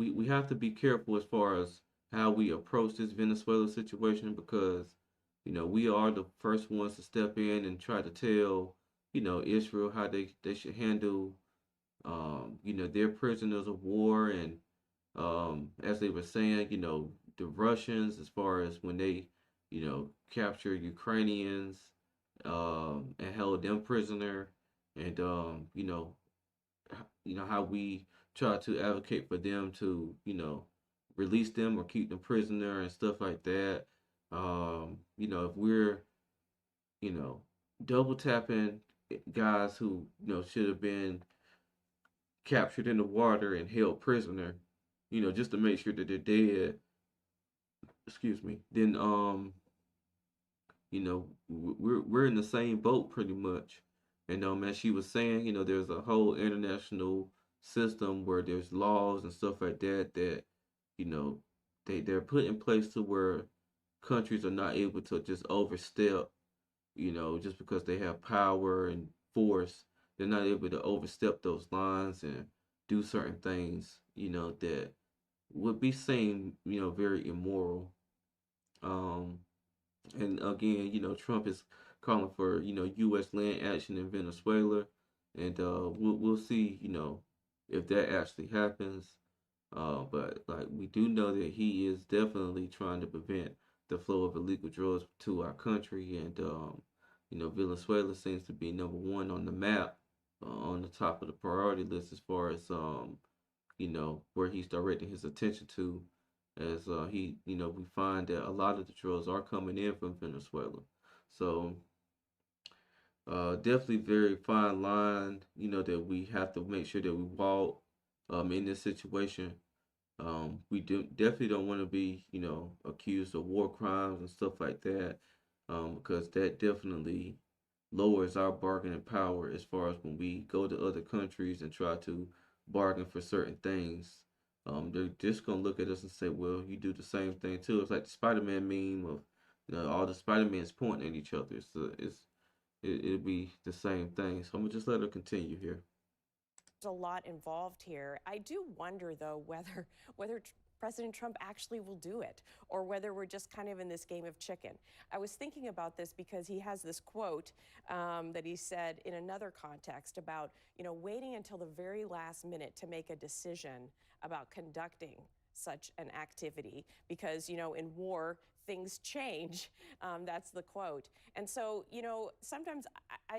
we have to be careful as far as how we approach this Venezuela situation because, we are the first ones to step in and try to tell, Israel how they should handle, their prisoners of war and, as they were saying, the Russians as far as when they, captured Ukrainians, and held them prisoner, and how we try to advocate for them to release them or keep them prisoner and stuff like that. If we're you know double tapping guys who should have been captured in the water and held prisoner, just to make sure that they're dead. Excuse me. Then we're in the same boat pretty much. And as she was saying, there's a whole international system where there's laws and stuff like that that you know they're put in place to where countries are not able to just overstep, just because they have power and force. They're not able to overstep those lines and do certain things, that would be seen, very immoral. Um, and again, Trump is calling for, U.S. land action in Venezuela, and we'll see, if that actually happens. But like we do know that he is definitely trying to prevent the flow of illegal drugs to our country, and Venezuela seems to be number one on the map, on the top of the priority list as far as where he's directing his attention to, as we find that a lot of the drugs are coming in from Venezuela. So definitely very fine line, that we have to make sure that we walk in this situation. We do definitely don't want to be, accused of war crimes and stuff like that, because that definitely lowers our bargaining power as far as when we go to other countries and try to bargain for certain things. They're just gonna look at us and say, "Well, you do the same thing too." It's like the Spider-Man meme of, all the Spider-Mans pointing at each other. It'll be the same thing. So I'm gonna just let her continue here. There's a lot involved here. I do wonder, though, whether President Trump actually will do it, or whether we're just kind of in this game of chicken. I was thinking about this because he has this quote that he said in another context about, waiting until the very last minute to make a decision about conducting such an activity because, in war, things change. That's the quote. And so, sometimes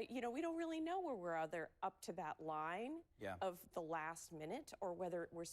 we don't really know where we're either up to that line Yeah. of the last minute or whether we're